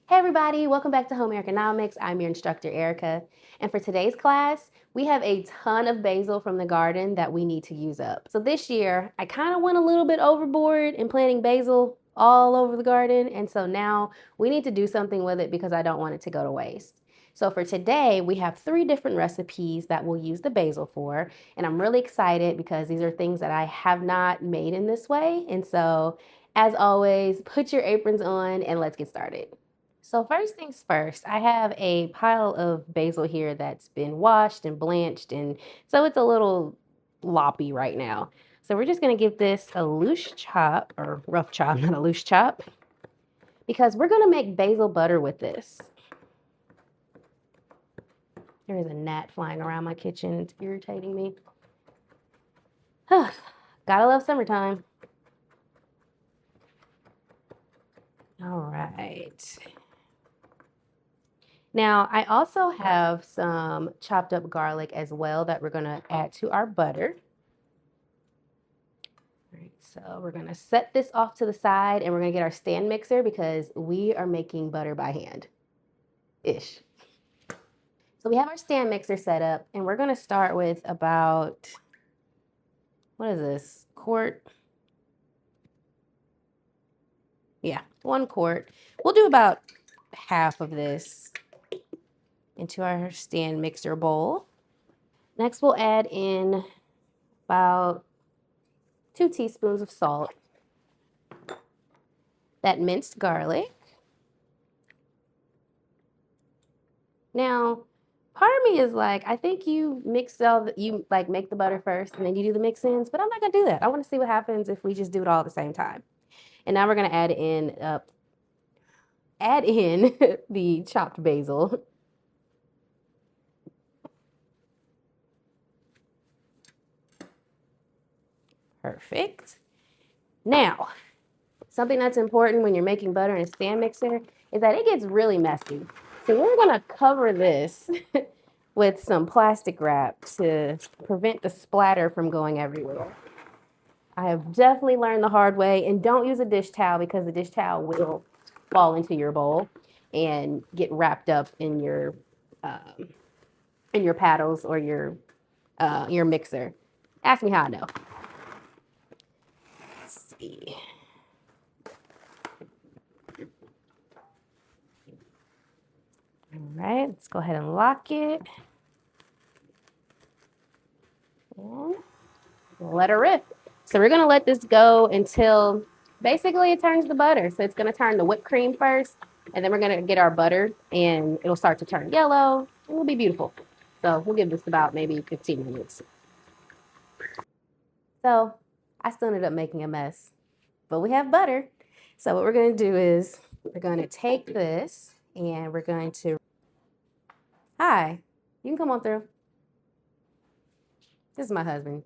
Hey everybody, welcome back to Home Economics. I'm your instructor, Erica. And for today's class, we have a ton of basil from the garden that we need to use up. So this year, I kind of went a little bit overboard in planting basil all over the garden. And so now we need to do something with it because I don't want it to go to waste. So for today, we have 3 different recipes that we'll use the basil for. And I'm really excited because these are things that I have not made in this way. And so as always, put your aprons on and let's get started. So first things first, I have a pile of basil here that's been washed and blanched, and so it's a little loppy right now. So we're just gonna give this a loose chop, or rough chop, not a loose chop, because we're gonna make basil butter with this. There is a gnat flying around my kitchen. It's irritating me. Gotta love summertime. All right. Now, I also have some chopped up garlic as well that we're going to add to our butter. All right, so we're going to set this off to the side and we're going to get our stand mixer because we are making butter by hand-ish. So we have our stand mixer set up and we're going to start with about, what is this, quart? Yeah, 1 quart. We'll do about half of this into our stand mixer bowl. Next, we'll add in about 2 teaspoons of salt, that minced garlic. Now, part of me is like, I think you make the butter first and then you do the mix-ins, but I'm not gonna do that. I want to see what happens if we just do it all at the same time. And now we're gonna add in the chopped basil. Perfect. Now, something that's important when you're making butter in a stand mixer is that it gets really messy. So we're gonna cover this with some plastic wrap to prevent the splatter from going everywhere. I have definitely learned the hard way, and don't use a dish towel because the dish towel will fall into your bowl and get wrapped up in your paddles or your mixer. Ask me how I know. Let's see. All right, let's go ahead and lock it. And let her rip. So we're gonna let this go until basically it turns the butter. So it's gonna turn the whipped cream first, and then we're gonna get our butter and it'll start to turn yellow and it'll be beautiful. So we'll give this about maybe 15 minutes. So I still ended up making a mess, but we have butter. So what we're gonna do is we're gonna take this and we're going to, hi, you can come on through. This is my husband.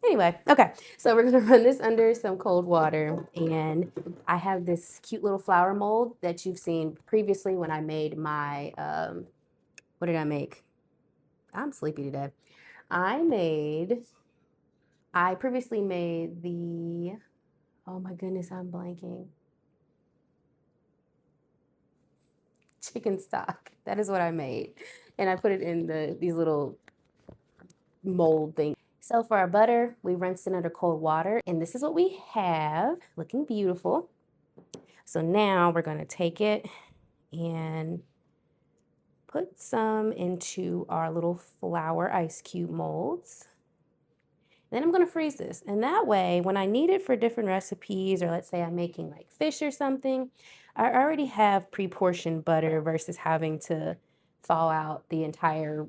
Anyway, okay, so we're gonna run this under some cold water, and I have this cute little flour mold that you've seen previously when I made my, what did I make? I'm sleepy today. I previously made the, oh my goodness, I'm blanking. Chicken stock. That is what I made. And I put it in these little mold things. So for our butter, we rinsed it under cold water, and this is what we have, looking beautiful. So now we're gonna take it and put some into our little flour ice cube molds. Then I'm gonna freeze this, and that way, when I need it for different recipes, or let's say I'm making like fish or something, I already have pre-portioned butter versus having to thaw out the entire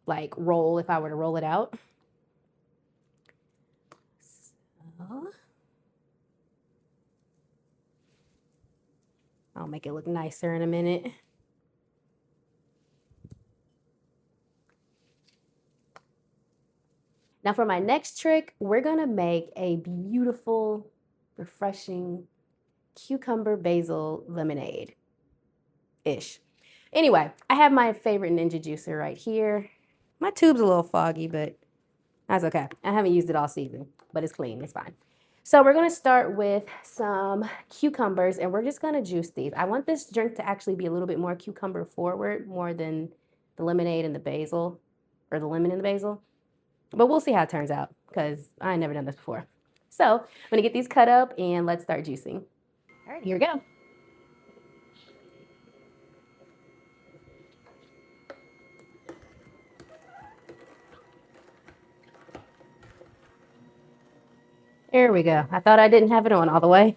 like roll if I were to roll it out. I'll make it look nicer in a minute. Now for my next trick, we're gonna make a beautiful, refreshing cucumber basil lemonade-ish. Anyway, I have my favorite Ninja juicer right here. My tube's a little foggy, but That's okay. I haven't used it all season, but it's clean. It's fine. So we're going to start with some cucumbers, and we're just going to juice these. I want this drink to actually be a little bit more cucumber forward, more than the lemonade and the basil, or the lemon and the basil. But we'll see how it turns out, because I ain't never done this before. So I'm going to get these cut up, and let's start juicing. All right, here we go. There we go. I thought I didn't have it on all the way.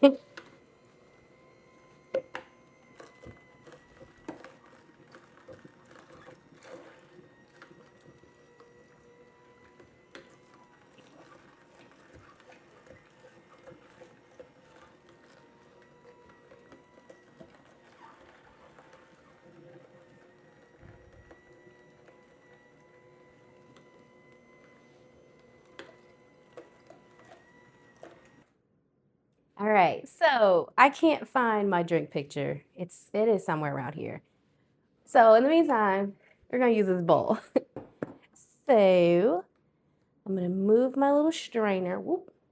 All right, so I can't find my drink picture. It is somewhere around here. So in the meantime, we're gonna use this bowl. So I'm gonna move my little strainer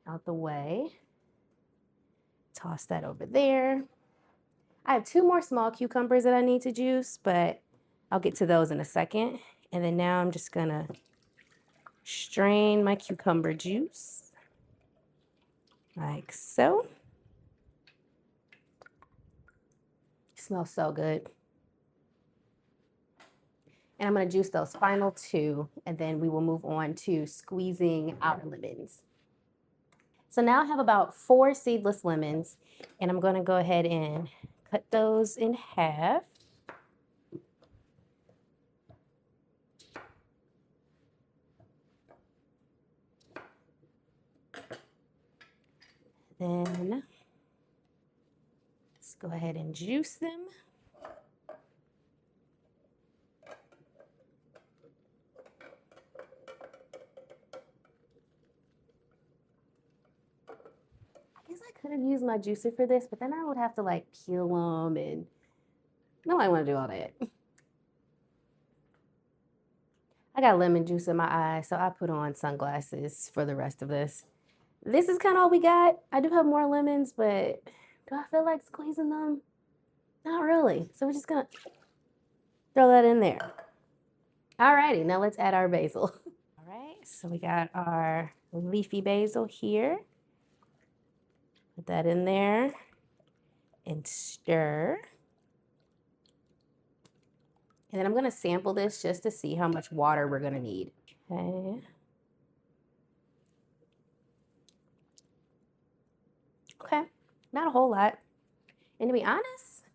out the way. Toss that over there. I have 2 more small cucumbers that I need to juice, but I'll get to those in a second. And then now I'm just gonna strain my cucumber juice like so. Smells so good. And I'm going to juice those final 2, and then we will move on to squeezing our lemons. So now I have about 4 seedless lemons, and I'm going to go ahead and cut those in half. Then let's go ahead and juice them. I guess I could have used my juicer for this, but then I would have to like peel them, and no, I want to do all that. I got lemon juice in my eye, so I put on sunglasses for the rest of this. This is kind of all we got. I do have more lemons, but do I feel like squeezing them? Not really. So we're just gonna throw that in there. Alrighty, now let's add our basil. All right, so we got our leafy basil here. Put that in there and stir. And then I'm gonna sample this just to see how much water we're gonna need. Okay. Okay, not a whole lot. And to be honest,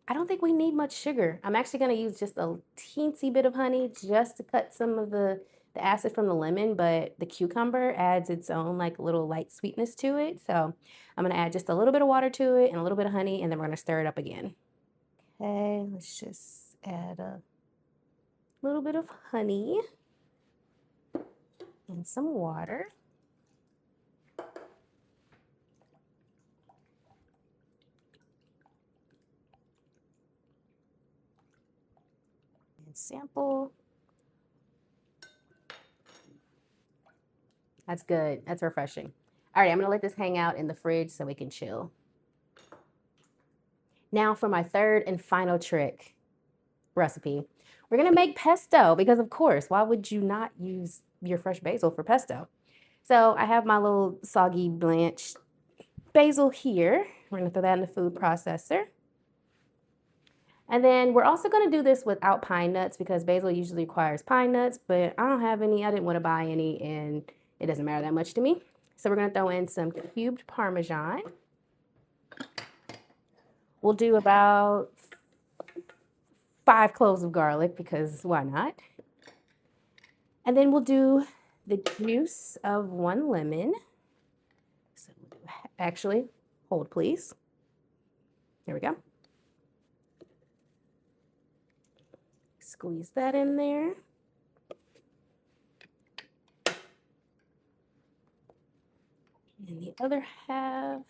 I don't think we need much sugar. I'm actually gonna use just a teensy bit of honey just to cut some of the acid from the lemon, but the cucumber adds its own like little light sweetness to it. So I'm gonna add just a little bit of water to it and a little bit of honey, and then we're gonna stir it up again. Okay, let's just add a little bit of honey and some water. And sample. That's good. That's refreshing. All right, I'm gonna let this hang out in the fridge so we can chill. Now for my third and final trick recipe. We're gonna make pesto because of course, why would you not use your fresh basil for pesto? So I have my little soggy blanched basil here. We're gonna throw that in the food processor. And then we're also gonna do this without pine nuts because basil usually requires pine nuts, but I don't have any, I didn't wanna buy any, and it doesn't matter that much to me. So we're gonna throw in some cubed Parmesan. We'll do about 5 cloves of garlic because why not? And then we'll do the juice of 1 lemon. So actually, hold please. Here we go. Squeeze that in there. And the other half.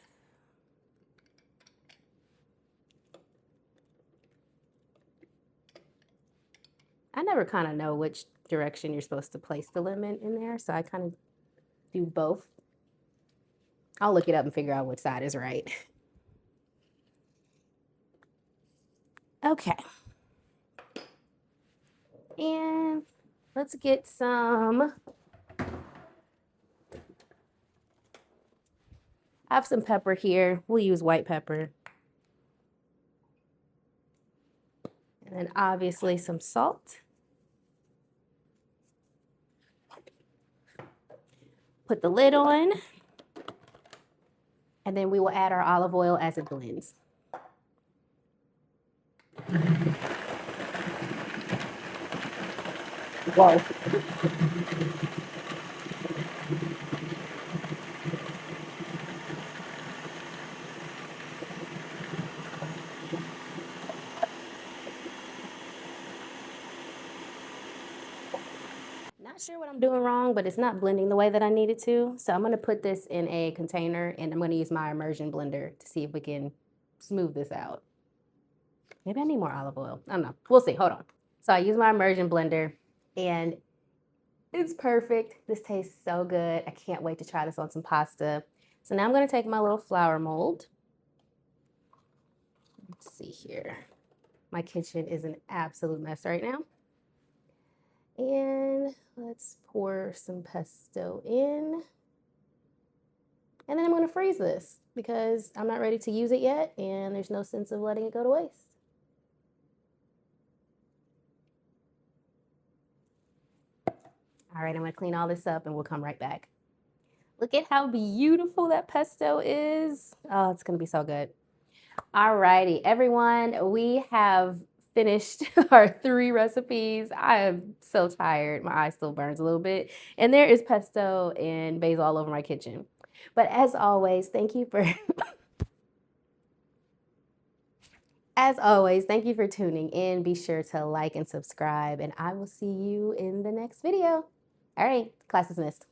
I never kind of know which direction you're supposed to place the lemon in there, so I kind of do both. I'll look it up and figure out which side is right. Okay. And let's get some. I have some pepper here. We'll use white pepper. And then obviously some salt. Put the lid on. And then we will add our olive oil as it blends. Whoa. Not sure what I'm doing wrong, but it's not blending the way that I need it to. So I'm gonna put this in a container and I'm gonna use my immersion blender to see if we can smooth this out. Maybe I need more olive oil. I don't know. We'll see. Hold on. So I use my immersion blender and it's perfect. This tastes so good. I can't wait to try this on some pasta. So now I'm gonna take my little flour mold. Let's see here. My kitchen is an absolute mess right now. And let's pour some pesto in. And then I'm gonna freeze this because I'm not ready to use it yet and there's no sense of letting it go to waste. All right, I'm gonna clean all this up and we'll come right back. Look at how beautiful that pesto is. Oh, it's gonna be so good. All righty, everyone, we have finished our 3 recipes. I am so tired. My eye still burns a little bit. And there is pesto and basil all over my kitchen. But as always, thank you for as always, thank you for tuning in. Be sure to like and subscribe, and I will see you in the next video. All right, class dismissed.